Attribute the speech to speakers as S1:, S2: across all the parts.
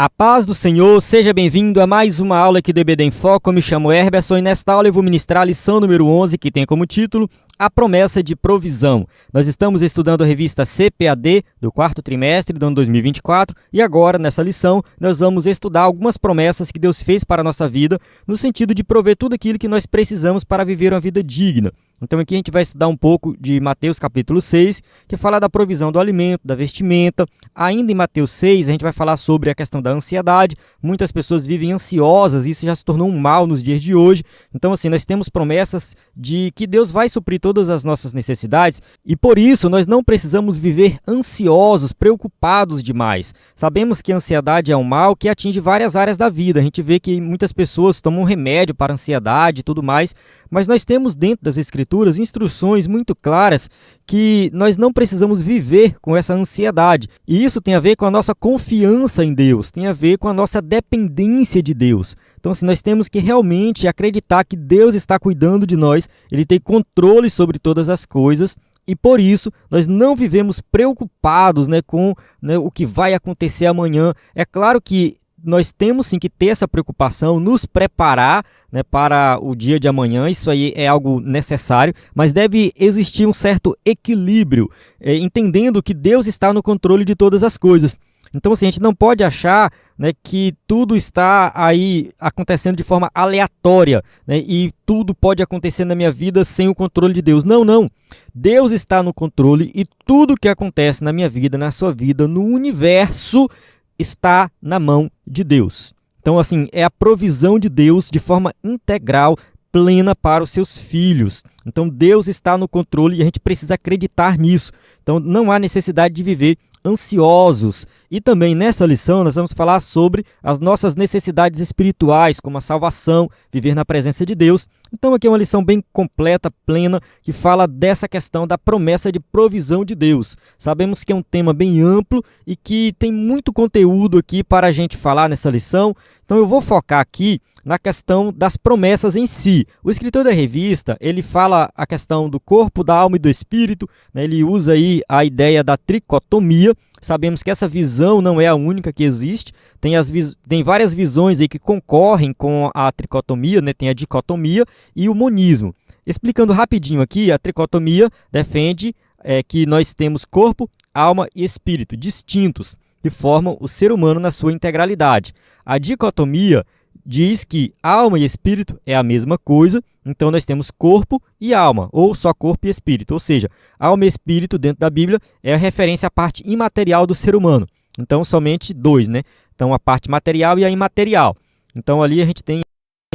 S1: A paz do Senhor, seja bem-vindo a mais uma aula aqui do EBD em Foco. Eu me chamo Herberson e nesta aula eu vou ministrar a lição número 11, que tem como título A Promessa de Provisão. Nós estamos estudando a revista CPAD do quarto trimestre do ano 2024 e agora, nessa lição, nós vamos estudar algumas promessas que Deus fez para a nossa vida no sentido de prover tudo aquilo que nós precisamos para viver uma vida digna. Então aqui a gente vai estudar um pouco de Mateus capítulo 6, que fala da provisão do alimento, da vestimenta. Ainda em Mateus 6, a gente vai falar sobre a questão da ansiedade. Muitas pessoas vivem ansiosas, isso já se tornou um mal nos dias de hoje. Então assim, nós temos promessas de que Deus vai suprir todas as nossas necessidades e por isso nós não precisamos viver ansiosos, preocupados demais. Sabemos que a ansiedade é um mal que atinge várias áreas da vida. A gente vê que muitas pessoas tomam remédio para a ansiedade e tudo mais, mas nós temos dentro das Escrituras instruções muito claras que nós não precisamos viver com essa ansiedade. E isso tem a ver com a nossa confiança em Deus, tem a ver com a nossa dependência de Deus. Então, assim, nós temos que realmente acreditar que Deus está cuidando de nós, Ele tem controle sobre todas as coisas. E por isso, nós não vivemos preocupados com o que vai acontecer amanhã. É claro que nós temos sim que ter essa preocupação, nos preparar para o dia de amanhã, isso aí é algo necessário, mas deve existir um certo equilíbrio, entendendo que Deus está no controle de todas as coisas. Então, assim, a gente não pode achar que tudo está aí acontecendo de forma aleatória e tudo pode acontecer na minha vida sem o controle de Deus. Não, não. Deus está no controle e tudo que acontece na minha vida, na sua vida, no universo, está na mão de Deus. Então, assim, é a provisão de Deus de forma integral, plena para os seus filhos. Então, Deus está no controle e a gente precisa acreditar nisso. Então, não há necessidade de viver ansiosos. E também nessa lição nós vamos falar sobre as nossas necessidades espirituais, como a salvação, viver na presença de Deus. Então aqui é uma lição bem completa, plena, que fala dessa questão da promessa de provisão de Deus. Sabemos que é um tema bem amplo e que tem muito conteúdo aqui para a gente falar nessa lição. Então eu vou focar aqui na questão das promessas em si. O escritor da revista, ele fala a questão do corpo, da alma e do espírito, ele usa aí a ideia da tricotomia. Sabemos que essa visão não é a única que existe, tem várias visões aí que concorrem com a tricotomia, tem a dicotomia e o monismo. Explicando rapidinho aqui, a tricotomia defende que nós temos corpo, alma e espírito distintos, que formam o ser humano na sua integralidade. A dicotomia diz que alma e espírito é a mesma coisa, então nós temos corpo e alma, ou só corpo e espírito, ou seja, alma e espírito dentro da Bíblia é a referência à parte imaterial do ser humano, então somente dois, Então a parte material e a imaterial, então ali a gente tem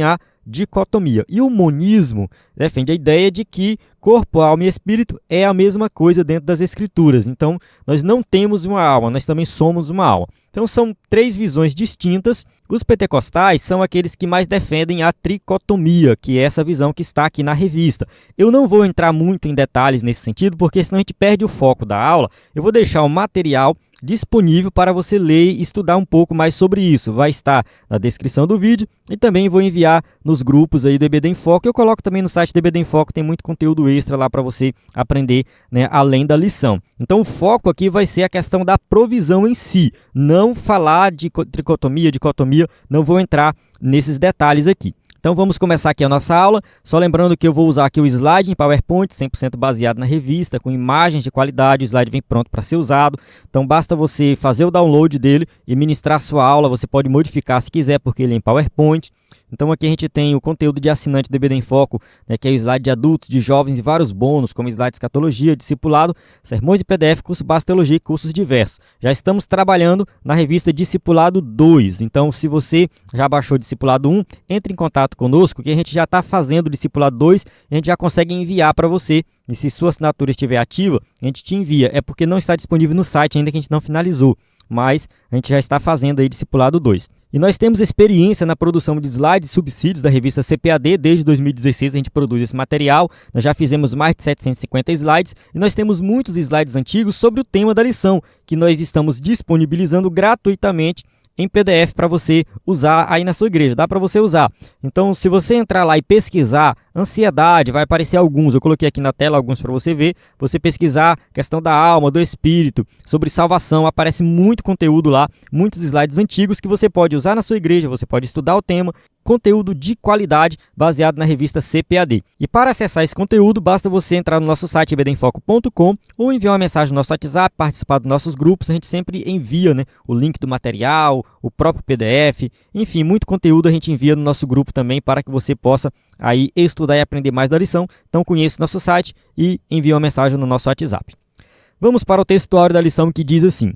S1: a dicotomia. E o monismo defende a ideia de que corpo, alma e espírito é a mesma coisa dentro das Escrituras. Então, nós não temos uma alma, nós também somos uma alma. Então, são três visões distintas. Os pentecostais são aqueles que mais defendem a tricotomia, que é essa visão que está aqui na revista. Eu não vou entrar muito em detalhes nesse sentido, porque senão a gente perde o foco da aula. Eu vou deixar o material disponível para você ler e estudar um pouco mais sobre isso. Vai estar na descrição do vídeo e também vou enviar nos grupos aí do EBD em Foco. Eu coloco também no site do EBD em Foco, tem muito conteúdo extra lá para você aprender além da lição. Então o foco aqui vai ser a questão da provisão em si, não falar de tricotomia, dicotomia, não vou entrar nesses detalhes aqui. Então vamos começar aqui a nossa aula, só lembrando que eu vou usar aqui o slide em PowerPoint, 100% baseado na revista, com imagens de qualidade, o slide vem pronto para ser usado, então basta você fazer o download dele e ministrar a sua aula, você pode modificar se quiser, porque ele é em PowerPoint. Então aqui a gente tem o conteúdo de assinante do EBD em Foco, que é o slide de adultos, de jovens e vários bônus, como slide de escatologia, discipulado, sermões e PDF, curso base de teologia e cursos diversos. Já estamos trabalhando na revista Discipulado 2, então se você já baixou o Discipulado 1, entre em contato conosco, que a gente já está fazendo o Discipulado 2, a gente já consegue enviar para você. E se sua assinatura estiver ativa, a gente te envia. É porque não está disponível no site ainda, que a gente não finalizou, mas a gente já está fazendo aí Discipulado 2. E nós temos experiência na produção de slides e subsídios da revista CPAD. Desde 2016 a gente produz esse material, nós já fizemos mais de 750 slides e nós temos muitos slides antigos sobre o tema da lição, que nós estamos disponibilizando gratuitamente em PDF para você usar aí na sua igreja, dá para você usar. Então, se você entrar lá e pesquisar ansiedade, vai aparecer alguns. Eu coloquei aqui na tela alguns para você ver. Você pesquisar questão da alma, do espírito, sobre salvação, aparece muito conteúdo lá, muitos slides antigos que você pode usar na sua igreja, você pode estudar o tema, conteúdo de qualidade baseado na revista CPAD. E para acessar esse conteúdo, basta você entrar no nosso site ebedemfoco.com ou enviar uma mensagem no nosso WhatsApp, participar dos nossos grupos. A gente sempre envia, né, o link do material, o próprio PDF, enfim, muito conteúdo a gente envia no nosso grupo também para que você possa aí estudar e aprender mais da lição. Então conheça o nosso site e envie uma mensagem no nosso WhatsApp. Vamos para o textuário da lição que diz assim: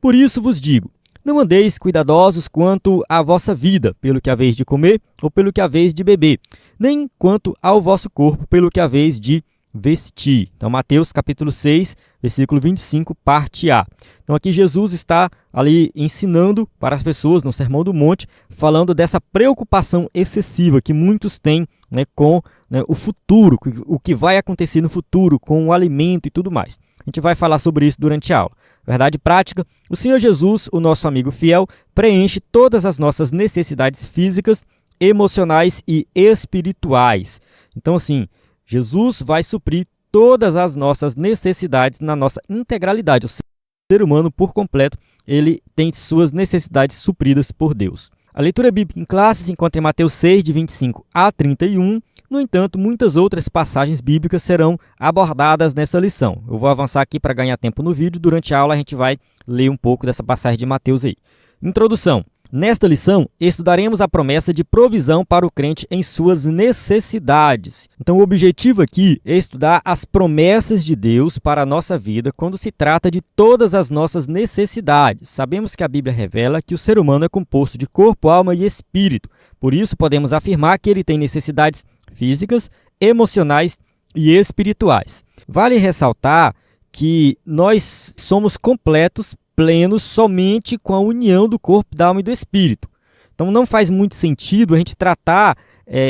S1: Por isso vos digo, não andeis cuidadosos quanto à vossa vida, pelo que haveis de comer ou pelo que haveis de beber, nem quanto ao vosso corpo, pelo que haveis de vestir. Então, Mateus capítulo 6, versículo 25, parte A. Então, aqui Jesus está ali ensinando para as pessoas no Sermão do Monte, falando dessa preocupação excessiva que muitos têm, né, com, né, o futuro, o que vai acontecer no futuro, com o alimento e tudo mais. A gente vai falar sobre isso durante a aula. Verdade prática, o Senhor Jesus, o nosso amigo fiel, preenche todas as nossas necessidades físicas, emocionais e espirituais. Então, assim, Jesus vai suprir todas as nossas necessidades na nossa integralidade. O ser humano, por completo, ele tem suas necessidades supridas por Deus. A leitura bíblica em classe se encontra em Mateus 6, de 25 a 31. No entanto, muitas outras passagens bíblicas serão abordadas nessa lição. Eu vou avançar aqui para ganhar tempo no vídeo. Durante a aula, a gente vai ler um pouco dessa passagem de Mateus aí. Introdução. Nesta lição, estudaremos a promessa de provisão para o crente em suas necessidades. Então, o objetivo aqui é estudar as promessas de Deus para a nossa vida quando se trata de todas as nossas necessidades. Sabemos que a Bíblia revela que o ser humano é composto de corpo, alma e espírito. Por isso, podemos afirmar que ele tem necessidades físicas, emocionais e espirituais. Vale ressaltar que nós somos completos, plenos, somente com a união do corpo, da alma e do espírito. Então não faz muito sentido a gente tratar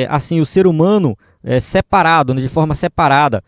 S1: assim o ser humano separado, né, de forma separada,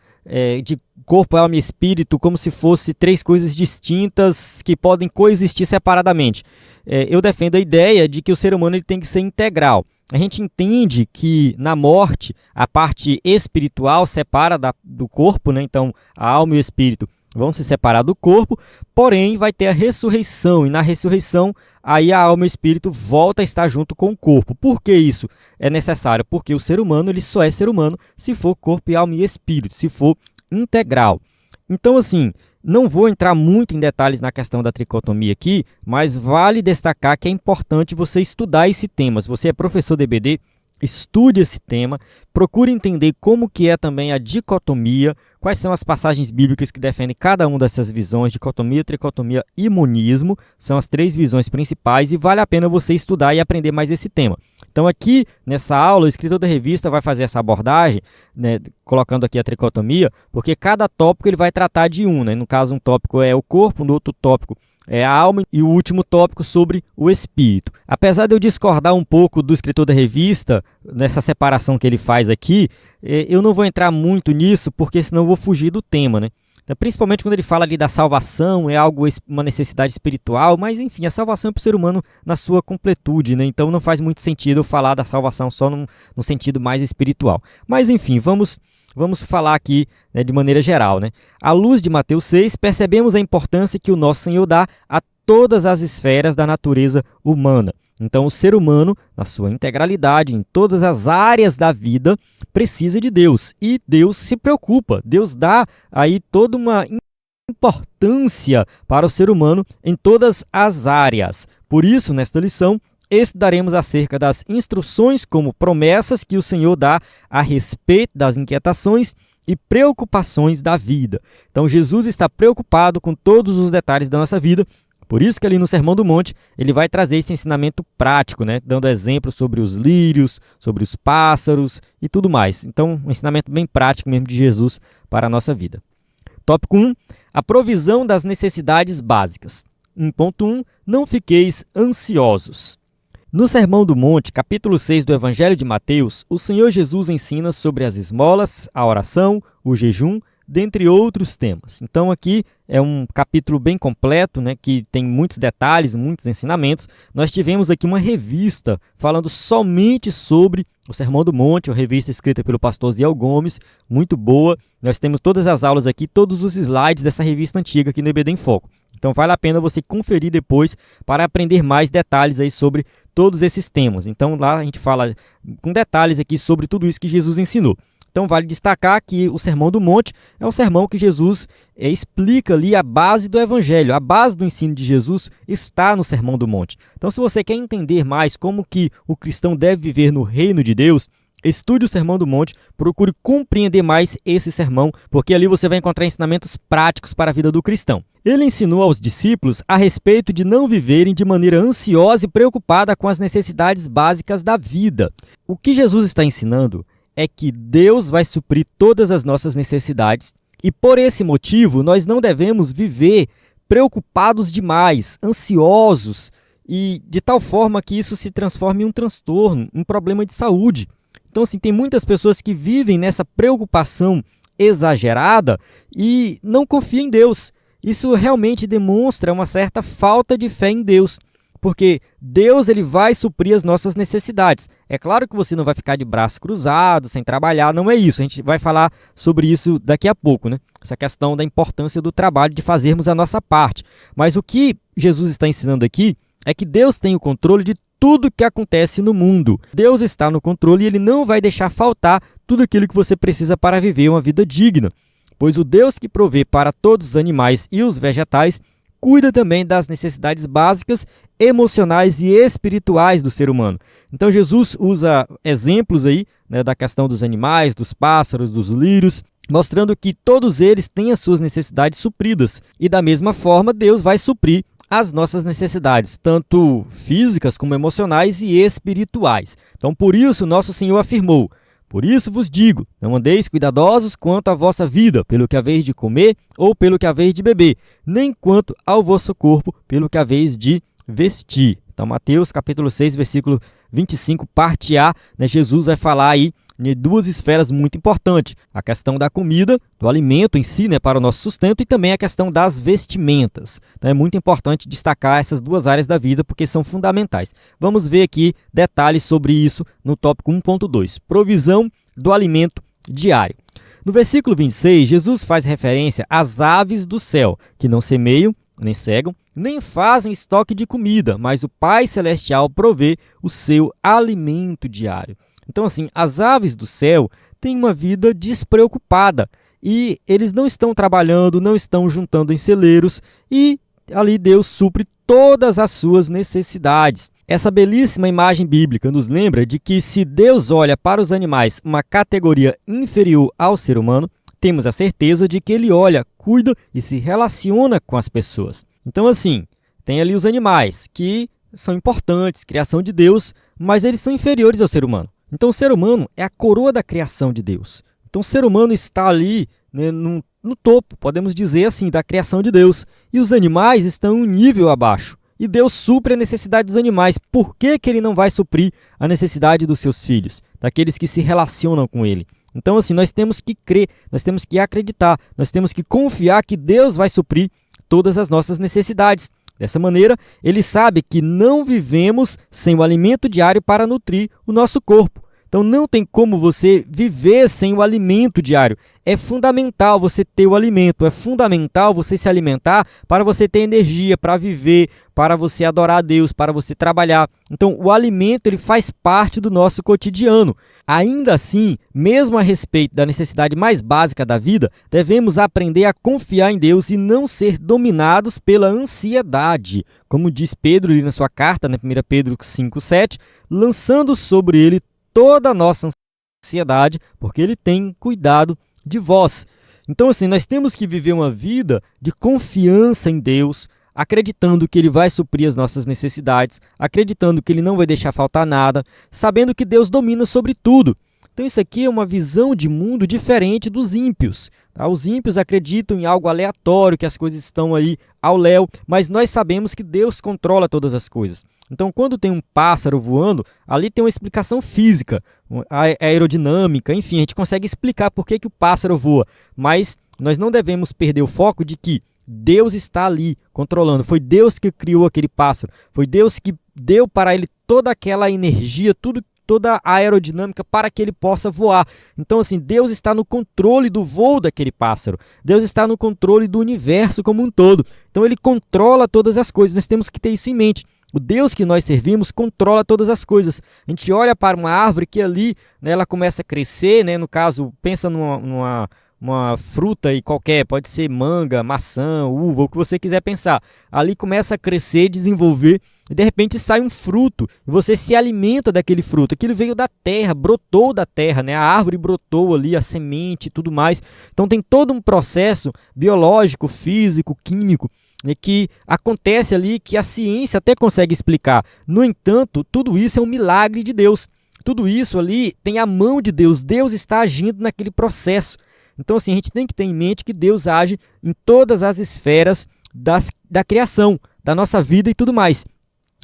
S1: de corpo, alma e espírito, como se fosse três coisas distintas que podem coexistir separadamente. Eu defendo a ideia de que o ser humano ele tem que ser integral. A gente entende que na morte a parte espiritual separa do corpo, né? Então a alma e o espírito vão se separar do corpo, porém vai ter a ressurreição, e na ressurreição aí a alma e o espírito voltam a estar junto com o corpo. Por que isso é necessário? Porque o ser humano ele só é ser humano se for corpo e alma e espírito, se for integral. Então assim, não vou entrar muito em detalhes na questão da tricotomia aqui, mas vale destacar que é importante você estudar esse tema. Se você é professor de EBD, estude esse tema, procure entender como que é também a dicotomia, quais são as passagens bíblicas que defendem cada uma dessas visões, dicotomia, tricotomia e monismo, são as três visões principais e vale a pena você estudar e aprender mais esse tema. Então aqui, nessa aula, o escritor da revista vai fazer essa abordagem, né, colocando aqui a tricotomia, porque cada tópico ele vai tratar de um, né? No caso, um tópico é o corpo, no outro tópico é a alma e o último tópico sobre o espírito. Apesar de eu discordar um pouco do escritor da revista, nessa separação que ele faz aqui, eu não vou entrar muito nisso, porque senão eu vou fugir do tema, né? Então, principalmente quando ele fala ali da salvação, é algo, uma necessidade espiritual, mas enfim, a salvação é para o ser humano na sua completude, né? Então não faz muito sentido eu falar da salvação só no sentido mais espiritual. Mas enfim, vamos falar aqui, né, de maneira geral, né? À luz de Mateus 6, percebemos a importância que o nosso Senhor dá a todas as esferas da natureza humana. Então, o ser humano, na sua integralidade, em todas as áreas da vida, precisa de Deus. E Deus se preocupa. Deus dá aí toda uma importância para o ser humano em todas as áreas. Por isso, nesta lição, estudaremos acerca das instruções como promessas que o Senhor dá a respeito das inquietações e preocupações da vida. Então, Jesus está preocupado com todos os detalhes da nossa vida. Por isso que ali no Sermão do Monte, ele vai trazer esse ensinamento prático, né? Dando exemplos sobre os lírios, sobre os pássaros e tudo mais. Então, um ensinamento bem prático mesmo de Jesus para a nossa vida. Tópico 1. A provisão das necessidades básicas. 1.1. Não fiqueis ansiosos. No Sermão do Monte, capítulo 6 do Evangelho de Mateus, o Senhor Jesus ensina sobre as esmolas, a oração, o jejum, dentre outros temas. Então aqui é um capítulo bem completo, né, que tem muitos detalhes, muitos ensinamentos. Nós tivemos aqui uma revista falando somente sobre o Sermão do Monte, uma revista escrita pelo pastor Ziel Gomes, muito boa. Nós temos todas as aulas aqui, todos os slides dessa revista antiga aqui no EBD em Foco. Então vale a pena você conferir depois para aprender mais detalhes aí sobre todos esses temas. Então lá a gente fala com detalhes aqui sobre tudo isso que Jesus ensinou. Então vale destacar que o Sermão do Monte é um sermão que Jesus explica ali a base do Evangelho. A base do ensino de Jesus está no Sermão do Monte. Então se você quer entender mais como que o cristão deve viver no reino de Deus, estude o Sermão do Monte, procure compreender mais esse sermão, porque ali você vai encontrar ensinamentos práticos para a vida do cristão. Ele ensinou aos discípulos a respeito de não viverem de maneira ansiosa e preocupada com as necessidades básicas da vida. O que Jesus está ensinando é que Deus vai suprir todas as nossas necessidades e, por esse motivo, nós não devemos viver preocupados demais, ansiosos, e de tal forma que isso se transforme em um transtorno, um problema de saúde. Então, assim, tem muitas pessoas que vivem nessa preocupação exagerada e não confiam em Deus. Isso realmente demonstra uma certa falta de fé em Deus, porque Deus ele vai suprir as nossas necessidades. É claro que você não vai ficar de braço cruzado, sem trabalhar, não é isso. A gente vai falar sobre isso daqui a pouco, né? Essa questão da importância do trabalho, de fazermos a nossa parte. Mas o que Jesus está ensinando aqui é que Deus tem o controle de tudo que acontece no mundo. Deus está no controle e ele não vai deixar faltar tudo aquilo que você precisa para viver uma vida digna. Pois o Deus que provê para todos os animais e os vegetais cuida também das necessidades básicas, emocionais e espirituais do ser humano. Então Jesus usa exemplos aí, né, da questão dos animais, dos pássaros, dos lírios, mostrando que todos eles têm as suas necessidades supridas. E da mesma forma, Deus vai suprir as nossas necessidades, tanto físicas como emocionais e espirituais. Então, por isso, nosso Senhor afirmou: por isso vos digo, não andeis cuidadosos quanto à vossa vida, pelo que haveis de comer ou pelo que haveis de beber, nem quanto ao vosso corpo, pelo que haveis de vestir. Então, Mateus capítulo 6, versículo 25, parte A, né, Jesus vai falar aí de duas esferas muito importantes: a questão da comida, do alimento em si, né, para o nosso sustento, e também a questão das vestimentas. Então é muito importante destacar essas duas áreas da vida porque são fundamentais. Vamos ver aqui detalhes sobre isso no tópico 1.2, provisão do alimento diário. No versículo 26, Jesus faz referência às aves do céu, que não semeiam, nem cegam, nem fazem estoque de comida, mas o Pai Celestial provê o seu alimento diário. Então, assim, as aves do céu têm uma vida despreocupada e eles não estão trabalhando, não estão juntando em celeiros e ali Deus supre todas as suas necessidades. Essa belíssima imagem bíblica nos lembra de que se Deus olha para os animais uma categoria inferior ao ser humano, temos a certeza de que ele olha, cuida e se relaciona com as pessoas. Então, assim, tem ali os animais que são importantes, criação de Deus, mas eles são inferiores ao ser humano. Então, o ser humano é a coroa da criação de Deus. Então, o ser humano está ali, né, no topo, podemos dizer assim, da criação de Deus. E os animais estão um nível abaixo. E Deus supre a necessidade dos animais. Por que que ele não vai suprir a necessidade dos seus filhos, daqueles que se relacionam com ele? Então, assim, nós temos que crer, nós temos que acreditar, nós temos que confiar que Deus vai suprir todas as nossas necessidades. Dessa maneira, ele sabe que não vivemos sem o alimento diário para nutrir o nosso corpo. Então, não tem como você viver sem o alimento diário. É fundamental você ter o alimento, é fundamental você se alimentar para você ter energia para viver, para você adorar a Deus, para você trabalhar. Então, o alimento ele faz parte do nosso cotidiano. Ainda assim, mesmo a respeito da necessidade mais básica da vida, devemos aprender a confiar em Deus e não ser dominados pela ansiedade. Como diz Pedro ali na sua carta, na 1 Pedro 5,7, lançando sobre ele toda a nossa ansiedade, porque ele tem cuidado de vós. Então, assim, nós temos que viver uma vida de confiança em Deus, acreditando que ele vai suprir as nossas necessidades, acreditando que ele não vai deixar faltar nada, sabendo que Deus domina sobre tudo. Então, isso aqui é uma visão de mundo diferente dos ímpios. Tá? Os ímpios acreditam em algo aleatório, que as coisas estão aí ao léu, mas nós sabemos que Deus controla todas as coisas. Então, quando tem um pássaro voando, ali tem uma explicação física, aerodinâmica, enfim, a gente consegue explicar por que o pássaro voa, mas nós não devemos perder o foco de que Deus está ali controlando. Foi Deus que criou aquele pássaro. Foi Deus que deu para ele toda aquela energia, toda a aerodinâmica para que ele possa voar. Então, assim, Deus está no controle do voo daquele pássaro. Deus está no controle do universo como um todo. Então, ele controla todas as coisas. Nós temos que ter isso em mente. O Deus que nós servimos controla todas as coisas. A gente olha para uma árvore que ali, né, ela começa a crescer, né, no caso, pensa uma fruta aí qualquer, pode ser manga, maçã, uva, o que você quiser pensar. Ali começa a crescer, desenvolver, e de repente sai um fruto, e você se alimenta daquele fruto. Aquilo veio da terra, brotou da terra, né? A árvore brotou ali, a semente e tudo mais. Então tem todo um processo biológico, físico, químico, né, que acontece ali, que a ciência até consegue explicar. No entanto, tudo isso é um milagre de Deus. Tudo isso ali tem a mão de Deus. Deus está agindo naquele processo. Então, assim, a gente tem que ter em mente que Deus age em todas as esferas da criação, da nossa vida e tudo mais.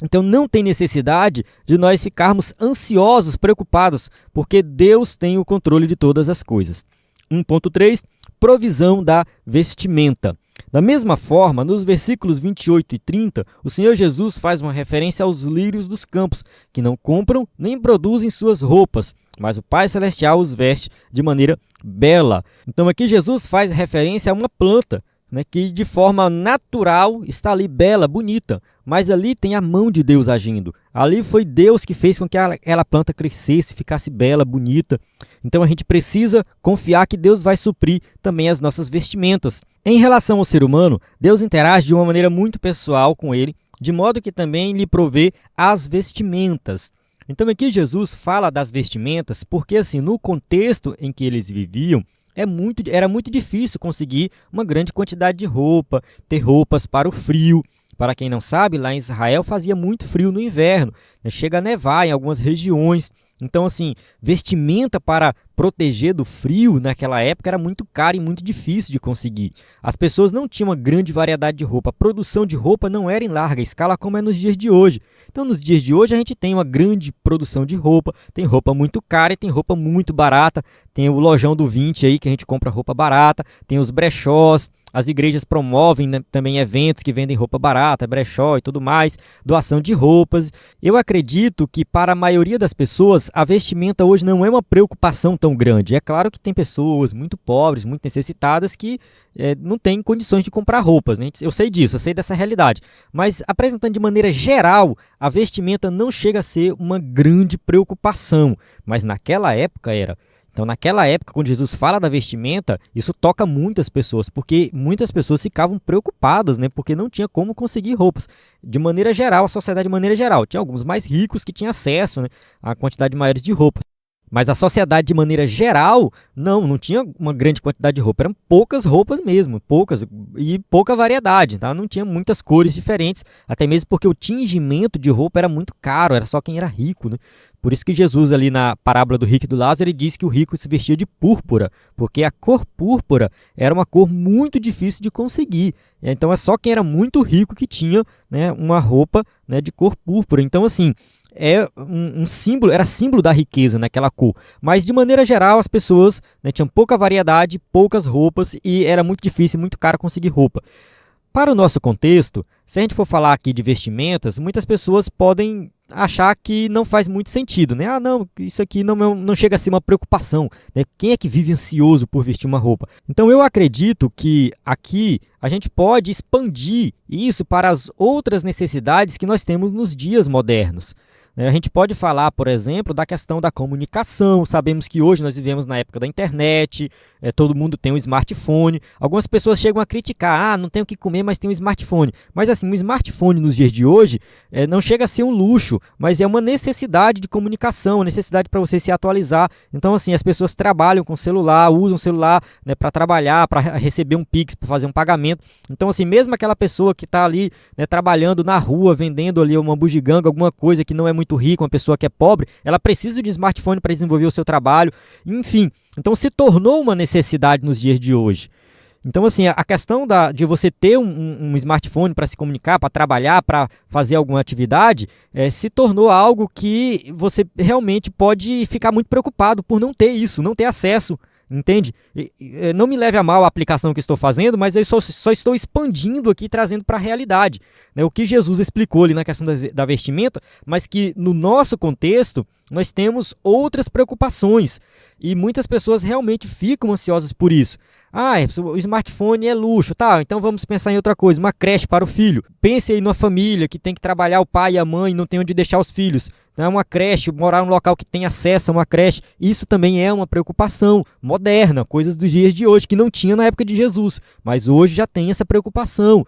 S1: Então, não tem necessidade de nós ficarmos ansiosos, preocupados, porque Deus tem o controle de todas as coisas. 1.3, provisão da vestimenta. Da mesma forma, nos versículos 28 e 30, o Senhor Jesus faz uma referência aos lírios dos campos, que não compram nem produzem suas roupas, mas o Pai Celestial os veste de maneira bela. Então aqui Jesus faz referência a uma planta, né, que de forma natural está ali bela, bonita, mas ali tem a mão de Deus agindo. Ali foi Deus que fez com que aquela planta crescesse, ficasse bela, bonita. Então a gente precisa confiar que Deus vai suprir também as nossas vestimentas. Em relação ao ser humano, Deus interage de uma maneira muito pessoal com ele, de modo que também lhe provê as vestimentas. Então aqui Jesus fala das vestimentas porque, assim, no contexto em que eles viviam, era muito difícil conseguir uma grande quantidade de roupa, ter roupas para o frio. Para quem não sabe, lá em Israel fazia muito frio no inverno, né? Chega a nevar em algumas regiões. Então, assim, vestimenta para proteger do frio naquela época era muito caro e muito difícil de conseguir. As pessoas não tinham uma grande variedade de roupa. A produção de roupa não era em larga escala como é nos dias de hoje. Então, nos dias de hoje, a gente tem uma grande produção de roupa. Tem roupa muito cara e tem roupa muito barata. Tem o lojão do 20 aí, que a gente compra roupa barata. Tem os brechós. As igrejas promovem, né, também eventos que vendem roupa barata, brechó e tudo mais, doação de roupas. Eu acredito que para a maioria das pessoas, a vestimenta hoje não é uma preocupação tão grande. É claro que tem pessoas muito pobres, muito necessitadas que não têm condições de comprar roupas, né? Eu sei disso, eu sei dessa realidade. Mas apresentando de maneira geral, a vestimenta não chega a ser uma grande preocupação, mas naquela época era. Então, naquela época, quando Jesus fala da vestimenta, isso toca muitas pessoas, porque muitas pessoas ficavam preocupadas, né? Porque não tinha como conseguir roupas. De maneira geral, a sociedade de maneira geral. Tinha alguns mais ricos que tinham acesso, né, a quantidade maior de roupas. Mas a sociedade, de maneira geral, não tinha uma grande quantidade de roupa. Eram poucas roupas mesmo, poucas e pouca variedade, tá? Não tinha muitas cores diferentes, até mesmo porque o tingimento de roupa era muito caro, era só quem era rico, né? Por isso que Jesus, ali na parábola do rico e do Lázaro, ele diz que o rico se vestia de púrpura, porque a cor púrpura era uma cor muito difícil de conseguir. Então é só quem era muito rico que tinha, né, uma roupa, né, de cor púrpura. Então, assim, é um símbolo, era símbolo da riqueza naquela cor. Mas, de maneira geral, as pessoas, né, tinham pouca variedade, poucas roupas e era muito difícil, muito caro conseguir roupa. Para o nosso contexto, se a gente for falar aqui de vestimentas, muitas pessoas podem achar que não faz muito sentido, né? Ah, não, isso aqui não chega a ser uma preocupação, né? Quem é que vive ansioso por vestir uma roupa? Então, eu acredito que aqui a gente pode expandir isso para as outras necessidades que nós temos nos dias modernos. A gente pode falar, por exemplo, da questão da comunicação. Sabemos que hoje nós vivemos na época da internet, todo mundo tem um smartphone. Algumas pessoas chegam a criticar, não tem o que comer, mas tem um smartphone. Mas assim, um smartphone nos dias de hoje não chega a ser um luxo, mas é uma necessidade de comunicação, uma necessidade para você se atualizar. Então, assim, as pessoas trabalham com celular, usam celular, né, para trabalhar, para receber um Pix, para fazer um pagamento. Então, assim, mesmo aquela pessoa que está ali, né, trabalhando na rua, vendendo ali uma bugiganga, alguma coisa que não é muito rica, uma pessoa que é pobre, ela precisa de smartphone para desenvolver o seu trabalho, enfim. Então se tornou uma necessidade nos dias de hoje. Então, assim, a questão de você ter um smartphone para se comunicar, para trabalhar, para fazer alguma atividade, se tornou algo que você realmente pode ficar muito preocupado por não ter isso, não ter acesso, Entende? Não me leve a mal a aplicação que estou fazendo, mas eu só estou expandindo aqui, trazendo para a realidade, né? O que Jesus explicou ali na questão da vestimenta, mas que no nosso contexto nós temos outras preocupações e muitas pessoas realmente ficam ansiosas por isso. O smartphone é luxo, tá, então vamos pensar em outra coisa, uma creche para o filho. Pense aí numa família que tem que trabalhar o pai e a mãe e não tem onde deixar os filhos. Uma creche, morar em um local que tem acesso a uma creche, isso também é uma preocupação moderna, coisas dos dias de hoje, que não tinha na época de Jesus, mas hoje já tem essa preocupação.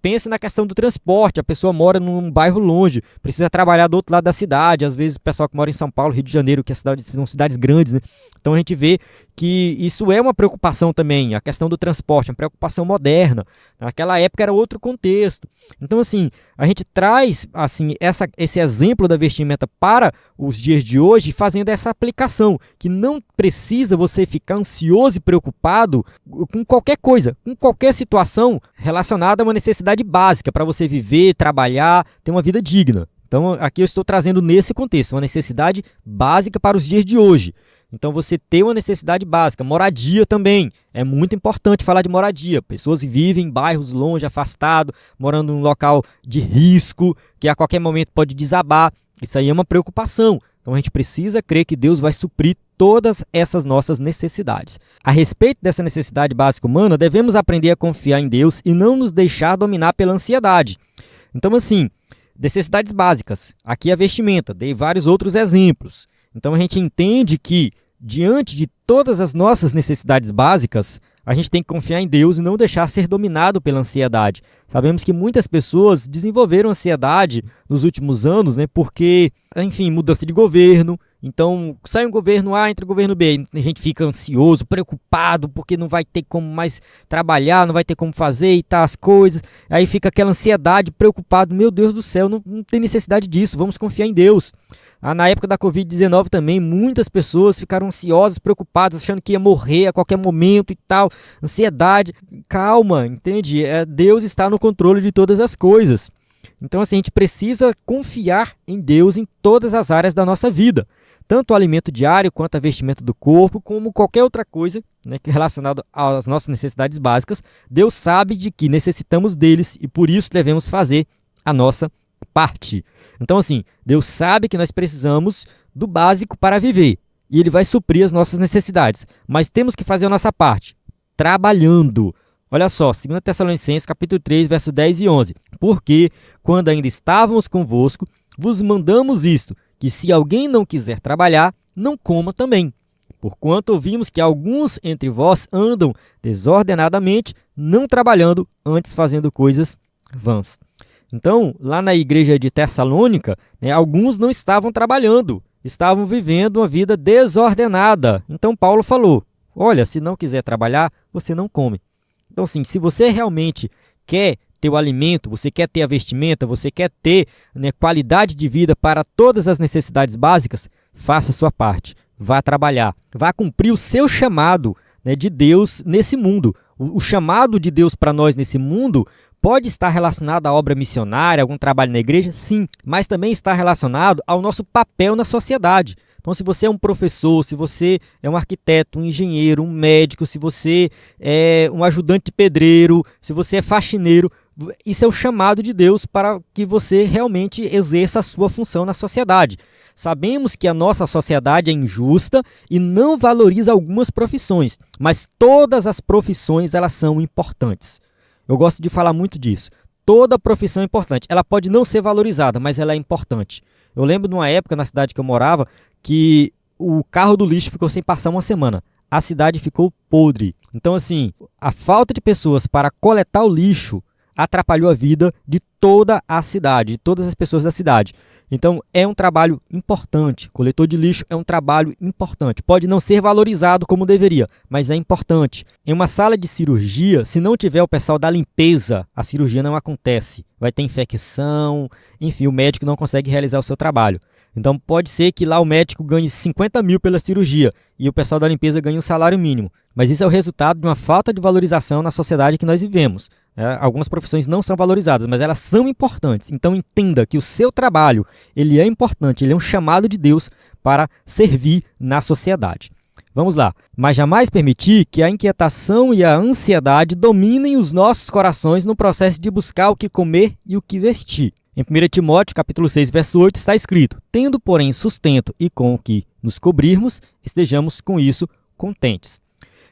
S1: Pense na questão do transporte, a pessoa mora num bairro longe, precisa trabalhar do outro lado da cidade, às vezes o pessoal que mora em São Paulo, Rio de Janeiro, que são cidades grandes, né? Então a gente vê que isso é uma preocupação também, a questão do transporte, uma preocupação moderna. Naquela época era outro contexto. Então assim, a gente traz assim, esse exemplo da vestimenta para os dias de hoje, fazendo essa aplicação, que não precisa você ficar ansioso e preocupado com qualquer coisa, com qualquer situação relacionada a uma necessidade básica para você viver, trabalhar, ter uma vida digna. Então aqui eu estou trazendo nesse contexto, uma necessidade básica para os dias de hoje. Então você ter uma necessidade básica, moradia também, é muito importante falar de moradia. Pessoas vivem em bairros longe, afastados, morando em um local de risco, que a qualquer momento pode desabar. Isso aí é uma preocupação. Então a gente precisa crer que Deus vai suprir todas essas nossas necessidades. A respeito dessa necessidade básica humana, devemos aprender a confiar em Deus e não nos deixar dominar pela ansiedade. Então assim, necessidades básicas. Aqui a vestimenta, dei vários outros exemplos. Então a gente entende que diante de todas as nossas necessidades básicas, a gente tem que confiar em Deus e não deixar ser dominado pela ansiedade. Sabemos que muitas pessoas desenvolveram ansiedade nos últimos anos, né, porque, enfim, mudança de governo. Então, sai um governo A, entra o governo B. A gente fica ansioso, preocupado, porque não vai ter como mais trabalhar, não vai ter como fazer e tal as coisas. Aí fica aquela ansiedade, preocupado. Meu Deus do céu, não tem necessidade disso, vamos confiar em Deus. Na época da Covid-19 também, muitas pessoas ficaram ansiosas, preocupadas, achando que ia morrer a qualquer momento e tal. Ansiedade. Calma, entende? Deus está no controle de todas as coisas. Então, assim, a gente precisa confiar em Deus em todas as áreas da nossa vida. Tanto o alimento diário, quanto a vestimenta do corpo, como qualquer outra coisa, né, relacionada às nossas necessidades básicas. Deus sabe de que necessitamos deles e por isso devemos fazer a nossa parte. Então, assim, Deus sabe que nós precisamos do básico para viver e Ele vai suprir as nossas necessidades. Mas temos que fazer a nossa parte, trabalhando. Olha só, 2 Tessalonicenses, capítulo 3, versos 10 e 11. Porque, quando ainda estávamos convosco, vos mandamos isto, que se alguém não quiser trabalhar, não coma também. Porquanto ouvimos que alguns entre vós andam desordenadamente, não trabalhando, antes fazendo coisas vãs. Então, lá na igreja de Tessalônica, né, alguns não estavam trabalhando, estavam vivendo uma vida desordenada. Então, Paulo falou, olha, se não quiser trabalhar, você não come. Então, assim, se você realmente quer ter o alimento, você quer ter a vestimenta, você quer ter, né, qualidade de vida para todas as necessidades básicas, faça a sua parte, vá trabalhar, vá cumprir o seu chamado, né, de Deus nesse mundo. O chamado de Deus para nós nesse mundo pode estar relacionado à obra missionária, algum trabalho na igreja, sim, mas também está relacionado ao nosso papel na sociedade. Então, se você é um professor, se você é um arquiteto, um engenheiro, um médico, se você é um ajudante de pedreiro, se você é faxineiro, isso é o chamado de Deus para que você realmente exerça a sua função na sociedade. Sabemos que a nossa sociedade é injusta e não valoriza algumas profissões, mas todas as profissões elas são importantes. Eu gosto de falar muito disso. Toda profissão é importante. Ela pode não ser valorizada, mas ela é importante. Eu lembro de uma época na cidade que eu morava que o carro do lixo ficou sem passar uma semana. A cidade ficou podre. Então, assim, a falta de pessoas para coletar o lixo atrapalhou a vida de toda a cidade, de todas as pessoas da cidade. Então, é um trabalho importante. Coletor de lixo é um trabalho importante. Pode não ser valorizado como deveria, mas é importante. Em uma sala de cirurgia, se não tiver o pessoal da limpeza, a cirurgia não acontece. Vai ter infecção, enfim, o médico não consegue realizar o seu trabalho. Então, pode ser que lá o médico ganhe 50 mil pela cirurgia e o pessoal da limpeza ganhe um salário mínimo. Mas isso é o resultado de uma falta de valorização na sociedade que nós vivemos. Algumas profissões não são valorizadas, mas elas são importantes. Então entenda que o seu trabalho ele é importante, ele é um chamado de Deus para servir na sociedade. Vamos lá. Mas jamais permitir que a inquietação e a ansiedade dominem os nossos corações no processo de buscar o que comer e o que vestir. Em 1 Timóteo, capítulo 6, verso 8, está escrito: tendo, porém, sustento e com o que nos cobrirmos, estejamos com isso contentes.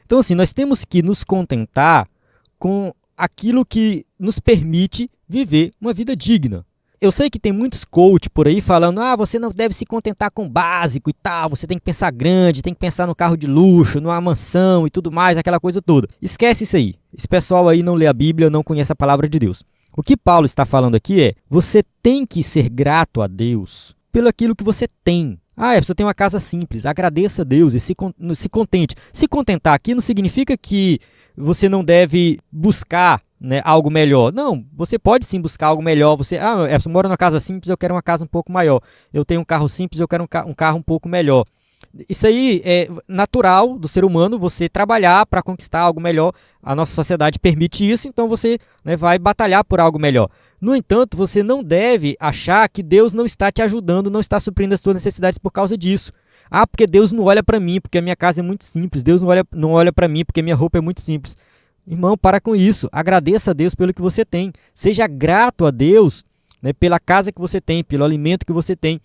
S1: Então, assim, nós temos que nos contentar com aquilo que nos permite viver uma vida digna. Eu sei que tem muitos coach por aí falando, você não deve se contentar com o básico e tal, você tem que pensar grande, tem que pensar no carro de luxo, numa mansão e tudo mais, aquela coisa toda. Esquece isso aí. Esse pessoal aí não lê a Bíblia, não conhece a palavra de Deus. O que Paulo está falando aqui é, você tem que ser grato a Deus pelo aquilo que você tem. A pessoa tem uma casa simples, agradeça a Deus e se contente. Se contentar aqui não significa que você não deve buscar, né, algo melhor. Não, você pode sim buscar algo melhor. Eu moro numa casa simples, eu quero uma casa um pouco maior. Eu tenho um carro simples, eu quero um carro um pouco melhor. Isso aí é natural do ser humano, você trabalhar para conquistar algo melhor. A nossa sociedade permite isso, então você, né, vai batalhar por algo melhor. No entanto, você não deve achar que Deus não está te ajudando, não está suprindo as suas necessidades por causa disso. Porque Deus não olha para mim, porque a minha casa é muito simples. Deus não olha para mim, porque a minha roupa é muito simples. Irmão, para com isso. Agradeça a Deus pelo que você tem. Seja grato a Deus, né, pela casa que você tem, pelo alimento que você tem.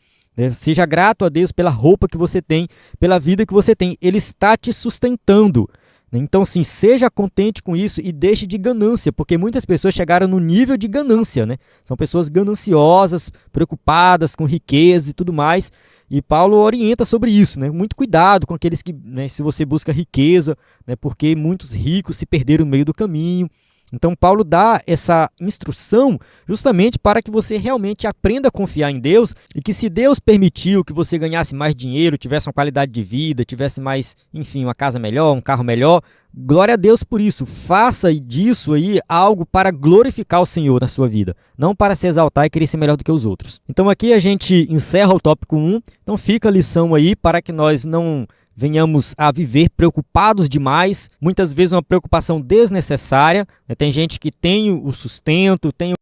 S1: Seja grato a Deus pela roupa que você tem, pela vida que você tem. Ele está te sustentando. Então, sim, seja contente com isso e deixe de ganância, porque muitas pessoas chegaram no nível de ganância, né? São pessoas gananciosas, preocupadas com riqueza e tudo mais. E Paulo orienta sobre isso, né? Muito cuidado com aqueles que, né, se você busca riqueza, né, porque muitos ricos se perderam no meio do caminho. Então, Paulo dá essa instrução justamente para que você realmente aprenda a confiar em Deus e que, se Deus permitiu que você ganhasse mais dinheiro, tivesse uma qualidade de vida, tivesse mais, enfim, uma casa melhor, um carro melhor, glória a Deus por isso. Faça disso aí algo para glorificar o Senhor na sua vida, não para se exaltar e querer ser melhor do que os outros. Então, aqui a gente encerra o tópico 1. Então, fica a lição aí para que nós não venhamos a viver preocupados demais, muitas vezes uma preocupação desnecessária. Tem gente que tem o sustento, tem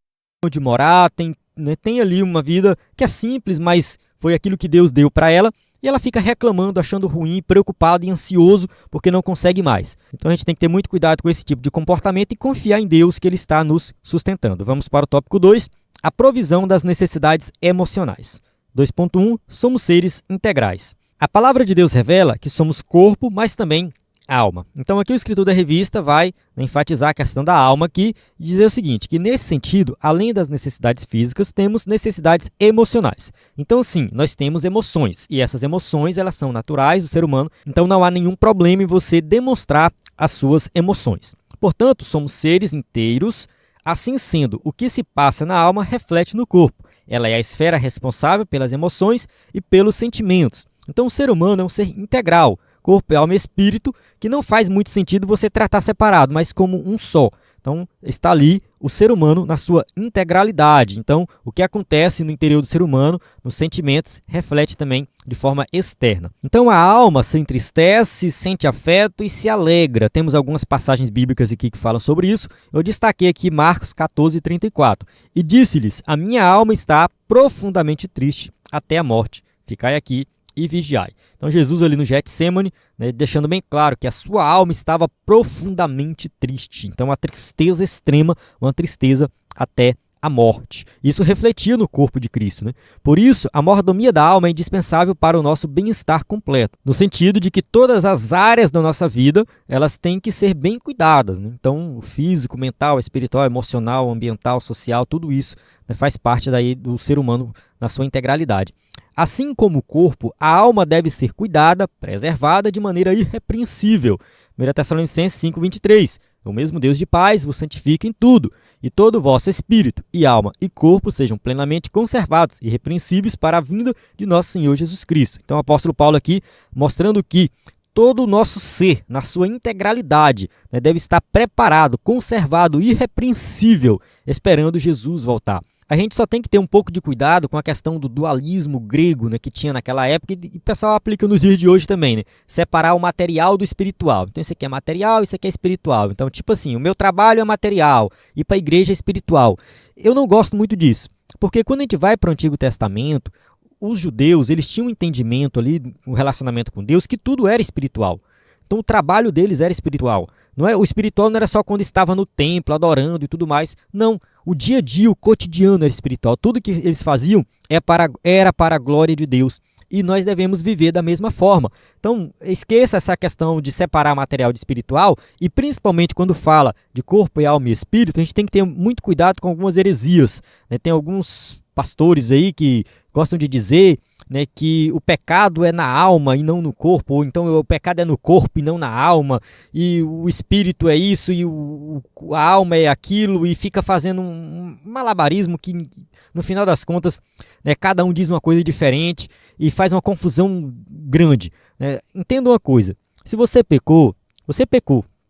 S1: onde morar, tem ali uma vida que é simples, mas foi aquilo que Deus deu para ela, e ela fica reclamando, achando ruim, preocupado e ansioso porque não consegue mais. Então a gente tem que ter muito cuidado com esse tipo de comportamento e confiar em Deus que Ele está nos sustentando. Vamos para o tópico 2, a provisão das necessidades emocionais. 2.1, somos seres integrais. A palavra de Deus revela que somos corpo, mas também alma. Então aqui o escritor da revista vai enfatizar a questão da alma aqui e dizer o seguinte, que nesse sentido, além das necessidades físicas, temos necessidades emocionais. Então sim, nós temos emoções, e essas emoções elas são naturais do ser humano, então não há nenhum problema em você demonstrar as suas emoções. Portanto, somos seres inteiros, assim sendo, o que se passa na alma reflete no corpo. Ela é a esfera responsável pelas emoções e pelos sentimentos. Então o ser humano é um ser integral, corpo, alma e espírito, que não faz muito sentido você tratar separado, mas como um só. Então está ali o ser humano na sua integralidade. Então o que acontece no interior do ser humano, nos sentimentos, reflete também de forma externa. Então a alma se entristece, sente afeto e se alegra. Temos algumas passagens bíblicas aqui que falam sobre isso. Eu destaquei aqui Marcos 14:34. E disse-lhes, a minha alma está profundamente triste até a morte. Ficai aqui e vigiai. Então Jesus ali no Getsêmani, né, deixando bem claro que a sua alma estava profundamente triste. Então uma tristeza extrema, uma tristeza até a morte. Isso refletia no corpo de Cristo, né? Por isso, a mordomia da alma é indispensável para o nosso bem-estar completo, no sentido de que todas as áreas da nossa vida, elas têm que ser bem cuidadas, né? Então, o físico, mental, espiritual, emocional, ambiental, social, tudo isso, né, faz parte daí do ser humano na sua integralidade. Assim como o corpo, a alma deve ser cuidada, preservada de maneira irrepreensível. 1 Tessalonicenses 5:23. O mesmo Deus de paz vos santifica em tudo, e todo o vosso espírito, e alma, e corpo sejam plenamente conservados e irrepreensíveis para a vinda de nosso Senhor Jesus Cristo. Então o apóstolo Paulo aqui mostrando que todo o nosso ser, na sua integralidade, né, deve estar preparado, conservado, irrepreensível, esperando Jesus voltar. A gente só tem que ter um pouco de cuidado com a questão do dualismo grego, né, que tinha naquela época, e o pessoal aplica nos dias de hoje também, né? Separar o material do espiritual. Então, isso aqui é material, isso aqui é espiritual. Então, tipo assim, o meu trabalho é material, ir para a igreja é espiritual. Eu não gosto muito disso, porque quando a gente vai para o Antigo Testamento, os judeus, eles tinham um entendimento ali, um relacionamento com Deus, que tudo era espiritual. Então o trabalho deles era espiritual. O espiritual não era só quando estava no templo, adorando e tudo mais. Não, o dia a dia, o cotidiano era espiritual. Tudo que eles faziam era para a glória de Deus. E nós devemos viver da mesma forma. Então, esqueça essa questão de separar material de espiritual, e principalmente quando fala de corpo e alma e espírito, a gente tem que ter muito cuidado com algumas heresias, né? Tem alguns pastores aí que gostam de dizer, né, que o pecado é na alma e não no corpo, ou então o pecado é no corpo e não na alma, e o espírito é isso e a alma é aquilo, e fica fazendo um malabarismo que, no final das contas, né, cada um diz uma coisa diferente e faz uma confusão grande, né? Entenda uma coisa: se você pecou,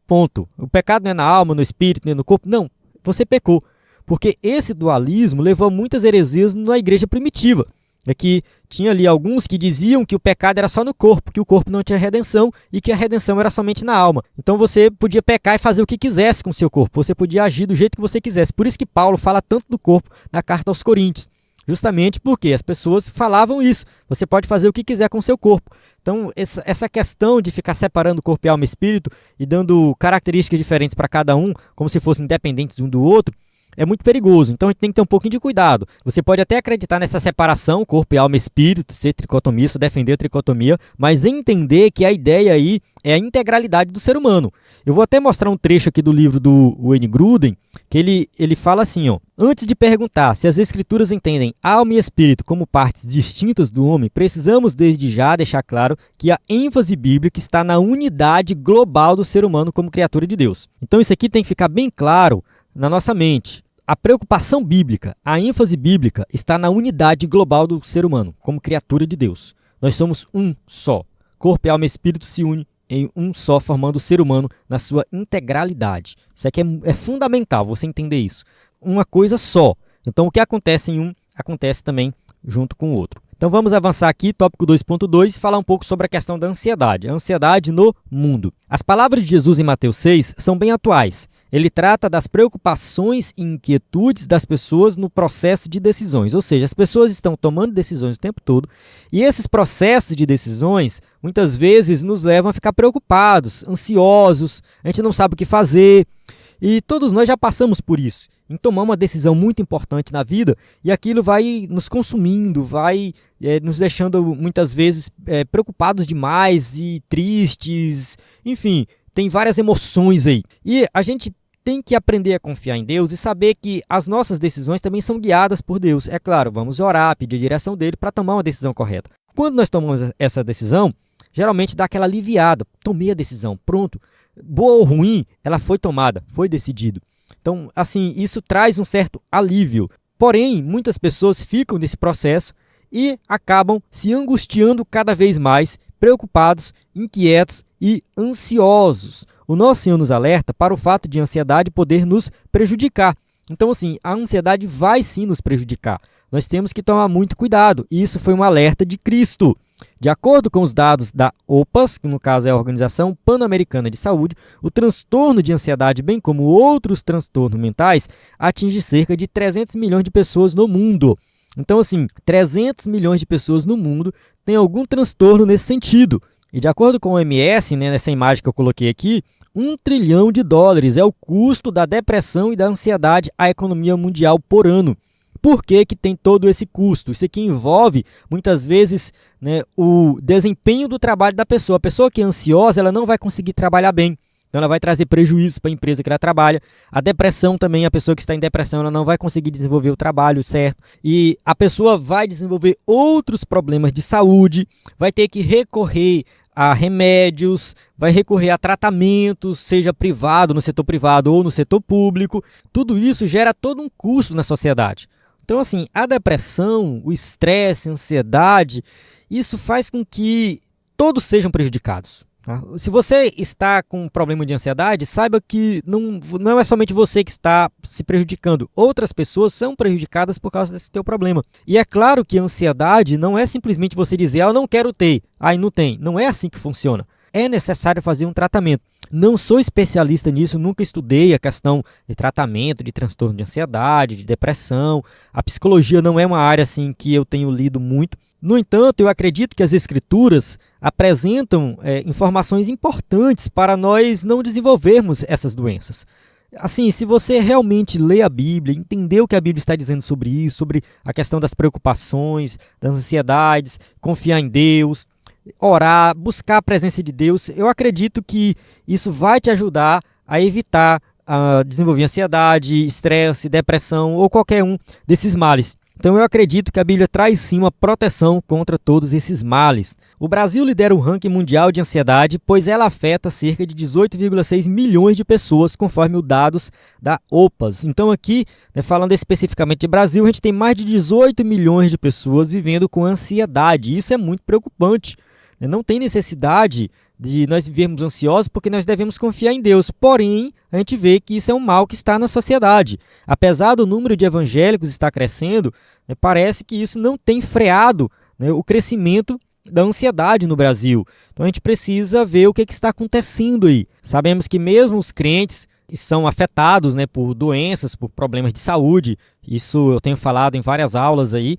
S1: ponto. O pecado não é na alma, no espírito, nem no corpo, não, você pecou. Porque esse dualismo levou a muitas heresias na igreja primitiva. É que tinha ali alguns que diziam que o pecado era só no corpo, que o corpo não tinha redenção e que a redenção era somente na alma. Então você podia pecar e fazer o que quisesse com o seu corpo, você podia agir do jeito que você quisesse. Por isso que Paulo fala tanto do corpo na carta aos Coríntios, justamente porque as pessoas falavam isso: você pode fazer o que quiser com o seu corpo. Então essa questão de ficar separando corpo, alma e espírito e dando características diferentes para cada um, como se fossem independentes um do outro, é muito perigoso. Então a gente tem que ter um pouquinho de cuidado. Você pode até acreditar nessa separação, corpo, alma e espírito, ser tricotomista, defender a tricotomia, mas entender que a ideia aí é a integralidade do ser humano. Eu vou até mostrar um trecho aqui do livro do Wayne Grudem, que ele fala assim, ó: antes de perguntar se as escrituras entendem alma e espírito como partes distintas do homem, precisamos desde já deixar claro que a ênfase bíblica está na unidade global do ser humano como criatura de Deus. Então isso aqui tem que ficar bem claro na nossa mente. A preocupação bíblica, a ênfase bíblica está na unidade global do ser humano, como criatura de Deus. Nós somos um só. Corpo, alma e espírito se unem em um só, formando o ser humano na sua integralidade. Isso aqui é fundamental, você entender isso. Uma coisa só. Então, o que acontece em um, acontece também junto com o outro. Então, vamos avançar aqui, tópico 2.2, e falar um pouco sobre a questão da ansiedade. A ansiedade no mundo. As palavras de Jesus em Mateus 6 são bem atuais. Ele trata das preocupações e inquietudes das pessoas no processo de decisões. Ou seja, as pessoas estão tomando decisões o tempo todo, e esses processos de decisões muitas vezes nos levam a ficar preocupados, ansiosos, a gente não sabe o que fazer, e todos nós já passamos por isso, em tomar uma decisão muito importante na vida, e aquilo vai nos consumindo, vai nos deixando muitas vezes preocupados demais e tristes, enfim, tem várias emoções aí. E a gente tem que aprender a confiar em Deus e saber que as nossas decisões também são guiadas por Deus. É claro, vamos orar, pedir a direção dele para tomar uma decisão correta. Quando nós tomamos essa decisão, geralmente dá aquela aliviada. Tomei a decisão, pronto. Boa ou ruim, ela foi tomada, foi decidido. Então, assim, isso traz um certo alívio. Porém, muitas pessoas ficam nesse processo e acabam se angustiando cada vez mais, preocupados, inquietos e ansiosos. O nosso Senhor nos alerta para o fato de a ansiedade poder nos prejudicar. Então, assim, a ansiedade vai sim nos prejudicar. Nós temos que tomar muito cuidado. E isso foi um alerta de Cristo. De acordo com os dados da OPAS, que no caso é a Organização Pan-Americana de Saúde, o transtorno de ansiedade, bem como outros transtornos mentais, atinge cerca de 300 milhões de pessoas no mundo. Então, assim, 300 milhões de pessoas no mundo têm algum transtorno nesse sentido. E de acordo com o OMS, né, nessa imagem que eu coloquei aqui, $1 trilhão é o custo da depressão e da ansiedade à economia mundial por ano. Por que que tem todo esse custo? Isso aqui envolve, muitas vezes, né, o desempenho do trabalho da pessoa. A pessoa que é ansiosa, ela não vai conseguir trabalhar bem. Então ela vai trazer prejuízos para a empresa que ela trabalha. A depressão também, a pessoa que está em depressão, ela não vai conseguir desenvolver o trabalho certo. E a pessoa vai desenvolver outros problemas de saúde, vai ter que recorrer a remédios, vai recorrer a tratamentos, seja privado, no setor privado ou no setor público. Tudo isso gera todo um custo na sociedade. Então, assim, a depressão, o estresse, a ansiedade, isso faz com que todos sejam prejudicados. Tá? Se você está com um problema de ansiedade, saiba que não é somente você que está se prejudicando. Outras pessoas são prejudicadas por causa desse teu problema. E é claro que a ansiedade não é simplesmente você dizer, eu não quero ter, aí não tem. Não é assim que funciona. É necessário fazer um tratamento. Não sou especialista nisso, nunca estudei a questão de tratamento, de transtorno de ansiedade, de depressão. A psicologia não é uma área assim que eu tenho lido muito, No entanto, eu acredito que as Escrituras apresentam informações importantes para nós não desenvolvermos essas doenças. Assim, se você realmente lê a Bíblia, entender o que a Bíblia está dizendo sobre isso, sobre a questão das preocupações, das ansiedades, confiar em Deus, orar, buscar a presença de Deus, eu acredito que isso vai te ajudar a evitar desenvolver ansiedade, estresse, depressão ou qualquer um desses males. Então eu acredito que a Bíblia traz sim uma proteção contra todos esses males. O Brasil lidera o ranking mundial de ansiedade, pois ela afeta cerca de 18,6 milhões de pessoas, conforme os dados da OPAS. Então aqui, falando especificamente de Brasil, a gente tem mais de 18 milhões de pessoas vivendo com ansiedade. Isso é muito preocupante. Não tem necessidade de nós vivermos ansiosos, porque nós devemos confiar em Deus. Porém, a gente vê que isso é um mal que está na sociedade. Apesar do número de evangélicos estar crescendo, parece que isso não tem freado o crescimento da ansiedade no Brasil. Então a gente precisa ver o que está acontecendo aí. Sabemos que mesmo os crentes são afetados por doenças, por problemas de saúde. Isso eu tenho falado em várias aulas aí.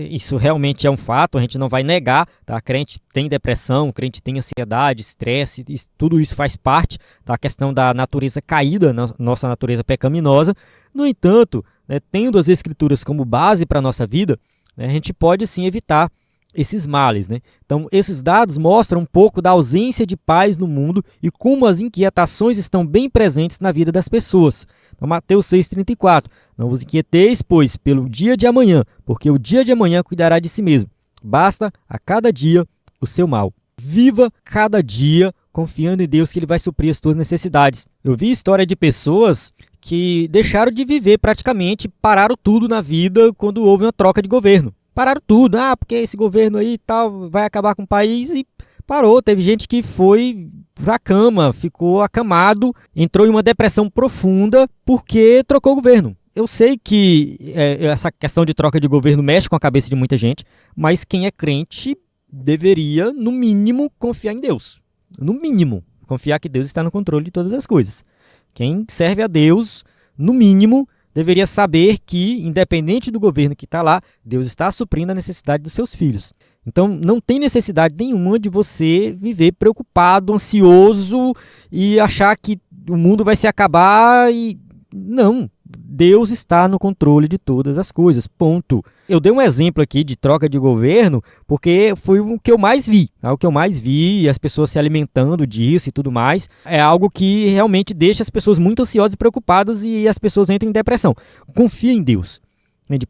S1: Isso realmente é um fato, a gente não vai negar. Tá? Crente tem depressão, crente tem ansiedade, estresse, tudo isso faz parte da questão da natureza caída, nossa natureza pecaminosa. No entanto, tendo as Escrituras como base para a nossa vida, a gente pode sim evitar esses males. Então, esses dados mostram um pouco da ausência de paz no mundo e como as inquietações estão bem presentes na vida das pessoas. Então, Mateus 6,34, não vos inquieteis, pois, pelo dia de amanhã, porque o dia de amanhã cuidará de si mesmo. Basta a cada dia o seu mal. Viva cada dia confiando em Deus que Ele vai suprir as tuas necessidades. Eu vi história de pessoas que deixaram de viver praticamente, pararam tudo na vida quando houve uma troca de governo. Pararam tudo, porque esse governo aí tal vai acabar com o país e parou. Teve gente que foi pra cama, ficou acamado, entrou em uma depressão profunda porque trocou o governo. Eu sei que essa questão de troca de governo mexe com a cabeça de muita gente, mas quem é crente deveria, no mínimo, confiar em Deus. No mínimo, confiar que Deus está no controle de todas as coisas. Quem serve a Deus, no mínimo, deveria saber que, independente do governo que está lá, Deus está suprindo a necessidade dos seus filhos. Então, não tem necessidade nenhuma de você viver preocupado, ansioso e achar que o mundo vai se acabar e... Não, Deus está no controle de todas as coisas, ponto. Eu dei um exemplo aqui de troca de governo porque foi o que eu mais vi. O que eu mais vi, as pessoas se alimentando disso e tudo mais, é algo que realmente deixa as pessoas muito ansiosas e preocupadas e as pessoas entram em depressão. Confia em Deus.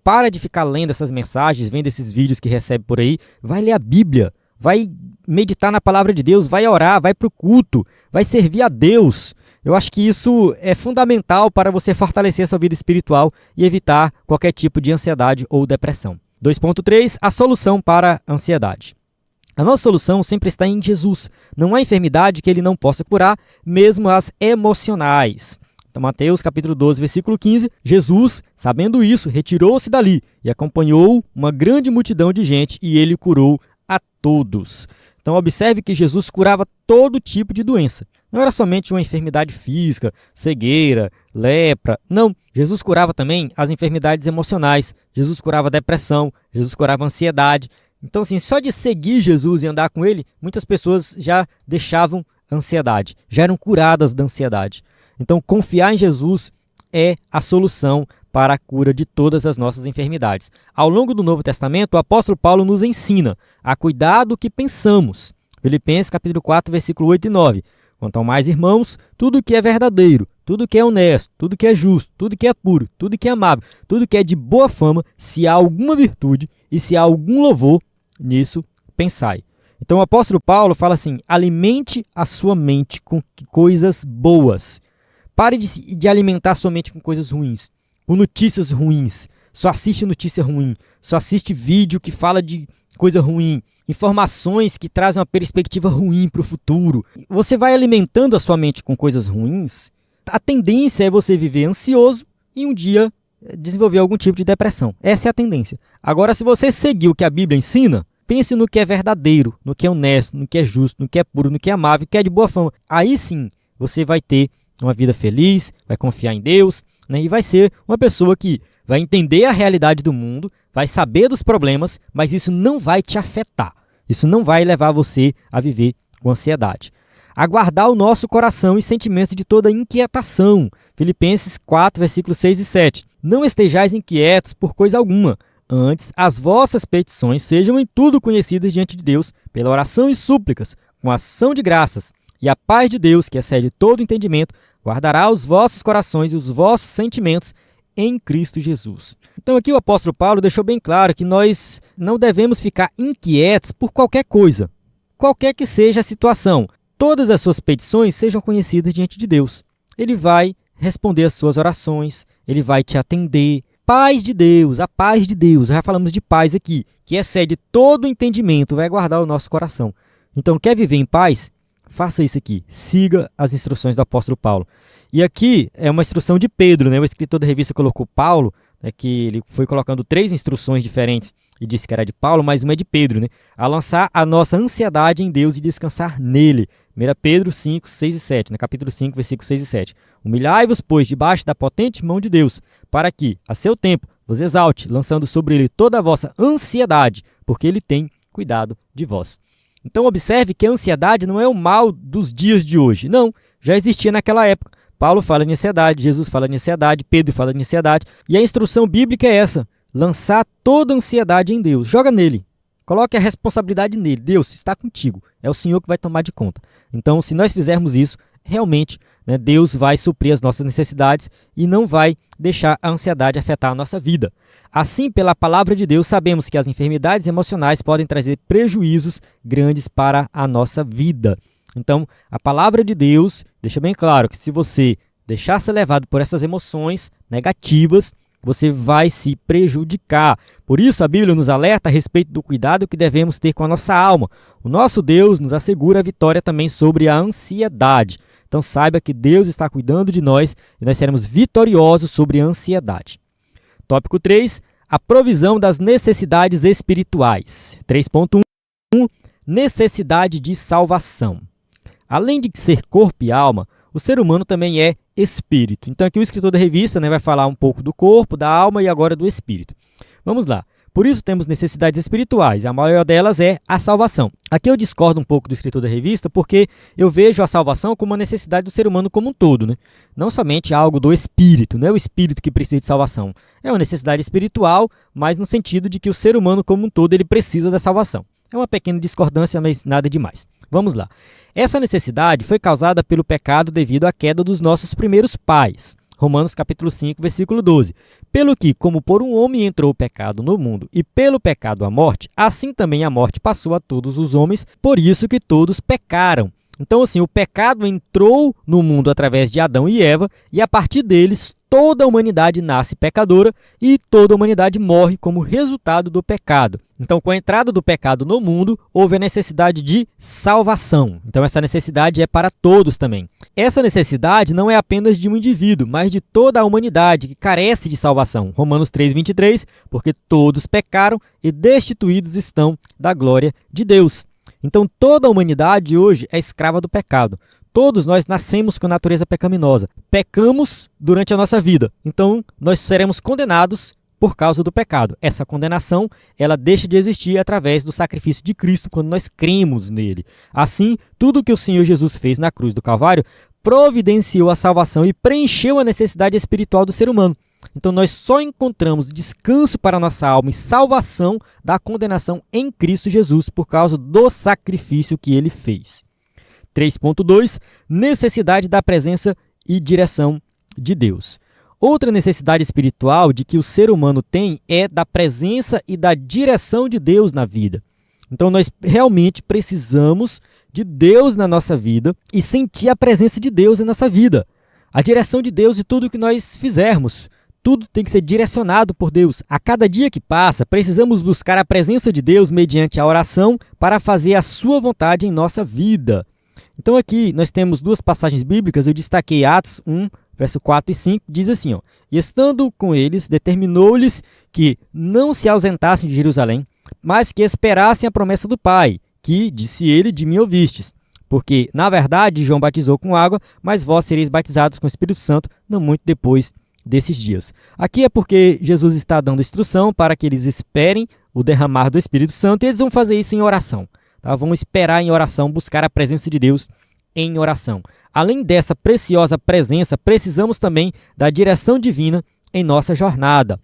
S1: Para de ficar lendo essas mensagens, vendo esses vídeos que recebe por aí, vai ler a Bíblia, vai meditar na palavra de Deus, vai orar, vai para o culto, vai servir a Deus. Eu acho que isso é fundamental para você fortalecer a sua vida espiritual e evitar qualquer tipo de ansiedade ou depressão. 2.3. A solução para a ansiedade. A nossa solução sempre está em Jesus. Não há enfermidade que Ele não possa curar, mesmo as emocionais. Então, Mateus capítulo 12, versículo 15, Jesus, sabendo isso, retirou-se dali e acompanhou uma grande multidão de gente e Ele curou a todos. Então, observe que Jesus curava todo tipo de doença. Não era somente uma enfermidade física, cegueira, lepra. Não, Jesus curava também as enfermidades emocionais. Jesus curava depressão, Jesus curava ansiedade. Então, assim, só de seguir Jesus e andar com Ele, muitas pessoas já deixavam a ansiedade, já eram curadas da ansiedade. Então, confiar em Jesus é a solução para a cura de todas as nossas enfermidades. Ao longo do Novo Testamento, o apóstolo Paulo nos ensina a cuidar do que pensamos. Filipenses capítulo 4, versículo 8 e 9. Quanto ao mais, irmãos, tudo que é verdadeiro, tudo que é honesto, tudo que é justo, tudo que é puro, tudo que é amável, tudo que é de boa fama, se há alguma virtude e se há algum louvor, nisso pensai. Então o apóstolo Paulo fala assim, alimente a sua mente com coisas boas. Pare de alimentar sua mente com coisas ruins, com notícias ruins. Só assiste notícia ruim, só assiste vídeo que fala de coisa ruim, informações que trazem uma perspectiva ruim para o futuro. Você vai alimentando a sua mente com coisas ruins, a tendência é você viver ansioso e um dia desenvolver algum tipo de depressão. Essa é a tendência. Agora, se você seguir o que a Bíblia ensina, pense no que é verdadeiro, no que é honesto, no que é justo, no que é puro, no que é amável, no que é de boa fama. Aí sim, você vai ter uma vida feliz, vai confiar em Deus, e vai ser uma pessoa que vai entender a realidade do mundo, vai saber dos problemas, mas isso não vai te afetar. Isso não vai levar você a viver com ansiedade. Aguardar o nosso coração e sentimentos de toda inquietação. Filipenses 4, versículos 6 e 7. Não estejais inquietos por coisa alguma. Antes, as vossas petições sejam em tudo conhecidas diante de Deus, pela oração e súplicas, com ação de graças. E a paz de Deus, que excede todo entendimento, guardará os vossos corações e os vossos sentimentos em Cristo Jesus. Então aqui o apóstolo Paulo deixou bem claro que nós não devemos ficar inquietos por qualquer coisa, qualquer que seja a situação. Todas as suas petições sejam conhecidas diante de Deus. Ele vai responder às suas orações, ele vai te atender. Paz de Deus, a paz de Deus, já falamos de paz aqui, que excede todo o entendimento, vai guardar o nosso coração. Então, quer viver em paz? Faça isso aqui, siga as instruções do apóstolo Paulo. E aqui é uma instrução de Pedro, né? O escritor da revista colocou Paulo, que ele foi colocando 3 instruções diferentes e disse que era de Paulo, mas uma é de Pedro, né? A lançar a nossa ansiedade em Deus e descansar nele. 1 Pedro 5, 6 e 7, no capítulo 5, versículos 6 e 7. Humilhai-vos, pois, debaixo da potente mão de Deus, para que, a seu tempo, vos exalte, lançando sobre ele toda a vossa ansiedade, porque ele tem cuidado de vós. Então observe que a ansiedade não é o mal dos dias de hoje. Não, já existia naquela época. Paulo fala de ansiedade, Jesus fala de ansiedade, Pedro fala de ansiedade. E a instrução bíblica é essa: lançar toda a ansiedade em Deus. Joga nele. Coloque a responsabilidade nele. Deus está contigo. É o Senhor que vai tomar de conta. Então, se nós fizermos isso, realmente, né, Deus vai suprir as nossas necessidades e não vai deixar a ansiedade afetar a nossa vida. Assim, pela palavra de Deus, sabemos que as enfermidades emocionais podem trazer prejuízos grandes para a nossa vida. Então, a palavra de Deus deixa bem claro que se você deixar ser levado por essas emoções negativas, você vai se prejudicar. Por isso, a Bíblia nos alerta a respeito do cuidado que devemos ter com a nossa alma. O nosso Deus nos assegura a vitória também sobre a ansiedade. Então, saiba que Deus está cuidando de nós e nós seremos vitoriosos sobre a ansiedade. Tópico 3. A provisão das necessidades espirituais. 3.1. Necessidade de salvação. Além de ser corpo e alma, o ser humano também é espírito. Então aqui o escritor da revista, né, vai falar um pouco do corpo, da alma e agora do espírito. Vamos lá. Por isso temos necessidades espirituais. A maior delas é a salvação. Aqui eu discordo um pouco do escritor da revista porque eu vejo a salvação como uma necessidade do ser humano como um todo, né? Não somente algo do espírito, não é o espírito que precisa de salvação. É uma necessidade espiritual, mas no sentido de que o ser humano como um todo ele precisa da salvação. É uma pequena discordância, mas nada demais. Vamos lá. Essa necessidade foi causada pelo pecado devido à queda dos nossos primeiros pais. Romanos capítulo 5, versículo 12. Pelo que, como por um homem entrou o pecado no mundo, e pelo pecado a morte, assim também a morte passou a todos os homens, por isso que todos pecaram. Então, assim, o pecado entrou no mundo através de Adão e Eva, e a partir deles, toda a humanidade nasce pecadora e toda a humanidade morre como resultado do pecado. Então, com a entrada do pecado no mundo, houve a necessidade de salvação. Então, essa necessidade é para todos também. Essa necessidade não é apenas de um indivíduo, mas de toda a humanidade que carece de salvação. Romanos 3, 23, porque todos pecaram e destituídos estão da glória de Deus. Então, toda a humanidade hoje é escrava do pecado. Todos nós nascemos com natureza pecaminosa. Pecamos durante a nossa vida. Então, nós seremos condenados por causa do pecado. Essa condenação, ela deixa de existir através do sacrifício de Cristo, quando nós cremos nele. Assim, tudo que o Senhor Jesus fez na cruz do Calvário providenciou a salvação e preencheu a necessidade espiritual do ser humano. Então, nós só encontramos descanso para a nossa alma e salvação da condenação em Cristo Jesus por causa do sacrifício que ele fez. 3.2. Necessidade da presença e direção de Deus. Outra necessidade espiritual de que o ser humano tem é da presença e da direção de Deus na vida. Então, nós realmente precisamos de Deus na nossa vida e sentir a presença de Deus na nossa vida. A direção de Deus em tudo que nós fizermos. Tudo tem que ser direcionado por Deus. A cada dia que passa, precisamos buscar a presença de Deus mediante a oração para fazer a sua vontade em nossa vida. Então aqui nós temos duas passagens bíblicas, eu destaquei Atos 1, verso 4 e 5, diz assim, ó, e estando com eles, determinou-lhes que não se ausentassem de Jerusalém, mas que esperassem a promessa do Pai, que, disse ele, de mim ouvistes. Porque, na verdade, João batizou com água, mas vós sereis batizados com o Espírito Santo, não muito depois desses dias. Aqui é porque Jesus está dando instrução para que eles esperem o derramar do Espírito Santo, e eles vão fazer isso em oração. Tá? Vão esperar em oração, buscar a presença de Deus em oração. Além dessa preciosa presença, precisamos também da direção divina em nossa jornada.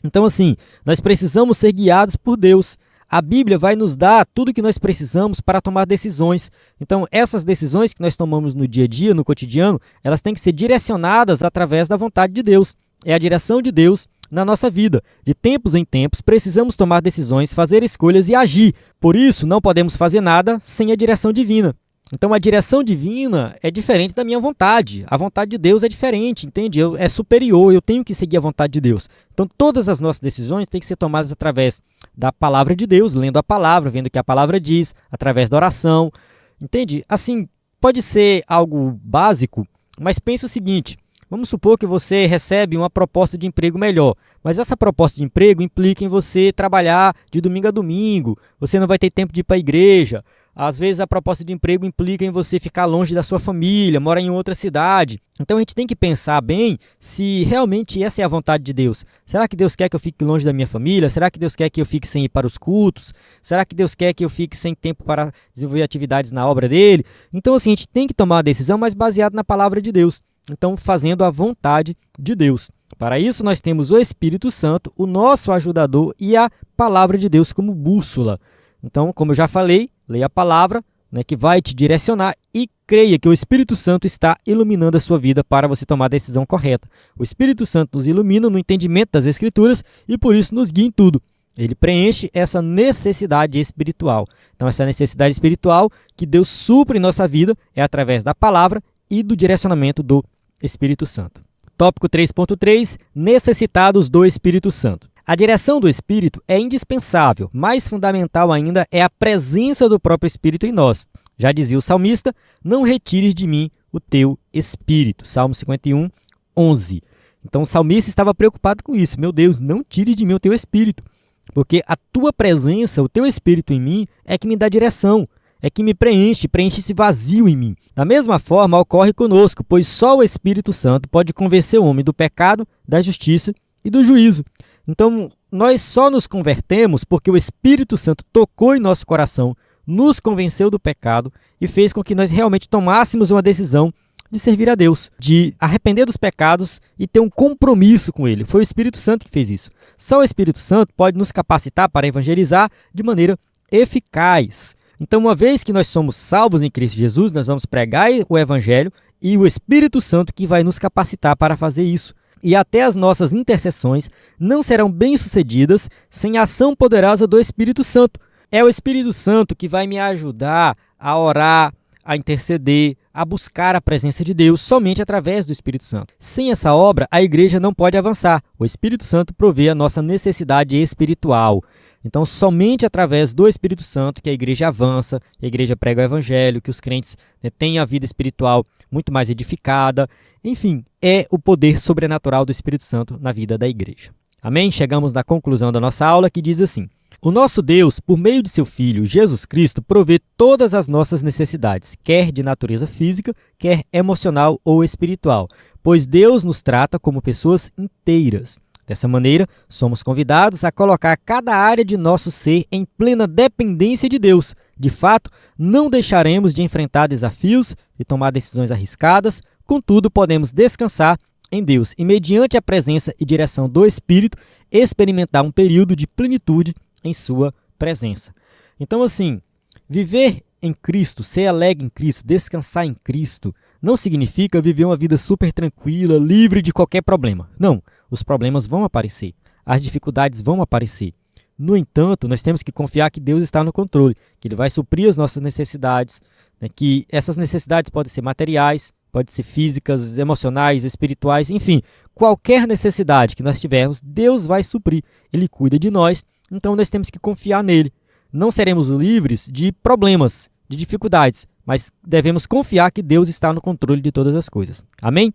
S1: Então, assim, nós precisamos ser guiados por Deus. A Bíblia vai nos dar tudo o que nós precisamos para tomar decisões. Então, essas decisões que nós tomamos no dia a dia, no cotidiano, elas têm que ser direcionadas através da vontade de Deus. É a direção de Deus na nossa vida. De tempos em tempos, precisamos tomar decisões, fazer escolhas e agir. Por isso, não podemos fazer nada sem a direção divina. Então, a direção divina é diferente da minha vontade. A vontade de Deus é diferente, entende? É superior, eu tenho que seguir a vontade de Deus. Então, todas as nossas decisões têm que ser tomadas através da palavra de Deus, lendo a palavra, vendo o que a palavra diz, através da oração. Entende? Assim, pode ser algo básico, mas pense o seguinte. Vamos supor que você recebe uma proposta de emprego melhor, mas essa proposta de emprego implica em você trabalhar de domingo a domingo, você não vai ter tempo de ir para a igreja. Às vezes a proposta de emprego implica em você ficar longe da sua família, morar em outra cidade. Então a gente tem que pensar bem se realmente essa é a vontade de Deus. Será que Deus quer que eu fique longe da minha família? Será que Deus quer que eu fique sem ir para os cultos? Será que Deus quer que eu fique sem tempo para desenvolver atividades na obra dele? Então assim, a gente tem que tomar uma decisão, mas baseada na palavra de Deus. Então fazendo a vontade de Deus. Para isso nós temos o Espírito Santo, o nosso ajudador, e a palavra de Deus como bússola. Então, como eu já falei, leia a palavra, que vai te direcionar, e creia que o Espírito Santo está iluminando a sua vida para você tomar a decisão correta. O Espírito Santo nos ilumina no entendimento das Escrituras e por isso nos guia em tudo. Ele preenche essa necessidade espiritual. Então, essa necessidade espiritual que Deus supre em nossa vida é através da palavra e do direcionamento do Espírito Santo. Tópico 3.3, necessitados do Espírito Santo. A direção do Espírito é indispensável, mais fundamental ainda é a presença do próprio Espírito em nós. Já dizia o salmista, não retires de mim o teu Espírito. Salmo 51, 11. Então o salmista estava preocupado com isso. Meu Deus, não tires de mim o teu Espírito, porque a tua presença, o teu Espírito em mim, é que me dá direção, é que me preenche esse vazio em mim. Da mesma forma ocorre conosco, pois só o Espírito Santo pode convencer o homem do pecado, da justiça e do juízo. Então, nós só nos convertemos porque o Espírito Santo tocou em nosso coração, nos convenceu do pecado e fez com que nós realmente tomássemos uma decisão de servir a Deus, de arrepender dos pecados e ter um compromisso com Ele. Foi o Espírito Santo que fez isso. Só o Espírito Santo pode nos capacitar para evangelizar de maneira eficaz. Então, uma vez que nós somos salvos em Cristo Jesus, nós vamos pregar o Evangelho e o Espírito Santo que vai nos capacitar para fazer isso. E até as nossas intercessões não serão bem-sucedidas sem a ação poderosa do Espírito Santo. É o Espírito Santo que vai me ajudar a orar, a interceder, a buscar a presença de Deus somente através do Espírito Santo. Sem essa obra, a igreja não pode avançar. O Espírito Santo provê a nossa necessidade espiritual. Então, somente através do Espírito Santo que a igreja avança, que a igreja prega o Evangelho, que os crentes tenham a vida espiritual muito mais edificada. Enfim, é o poder sobrenatural do Espírito Santo na vida da igreja. Amém? Chegamos na conclusão da nossa aula que diz assim: o nosso Deus, por meio de seu Filho, Jesus Cristo, provê todas as nossas necessidades, quer de natureza física, quer emocional ou espiritual, pois Deus nos trata como pessoas inteiras. Dessa maneira, somos convidados a colocar cada área de nosso ser em plena dependência de Deus. De fato, não deixaremos de enfrentar desafios e tomar decisões arriscadas, contudo, podemos descansar em Deus e, mediante a presença e direção do Espírito, experimentar um período de plenitude em sua presença. Então, assim, viver em Cristo, ser alegre em Cristo, descansar em Cristo, não significa viver uma vida super tranquila, livre de qualquer problema. Não, os problemas vão aparecer, as dificuldades vão aparecer. No entanto, nós temos que confiar que Deus está no controle, que Ele vai suprir as nossas necessidades, que essas necessidades podem ser materiais, podem ser físicas, emocionais, espirituais, enfim, qualquer necessidade que nós tivermos, Deus vai suprir. Ele cuida de nós, então nós temos que confiar nele. Não seremos livres de problemas, de dificuldades, mas devemos confiar que Deus está no controle de todas as coisas. Amém?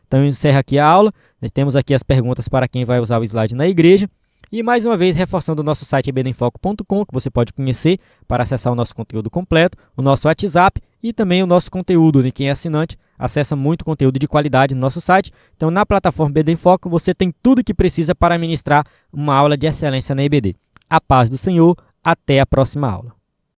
S1: Então, eu encerro aqui a aula. Nós temos aqui as perguntas para quem vai usar o slide na igreja. E, mais uma vez, reforçando o nosso site ebedenfoco.com, que você pode conhecer para acessar o nosso conteúdo completo. O nosso WhatsApp e também o nosso conteúdo, né? Quem é assinante acessa muito conteúdo de qualidade no nosso site. Então, na plataforma EBD em Foco, você tem tudo que precisa para ministrar uma aula de excelência na EBD. A paz do Senhor, até a próxima aula.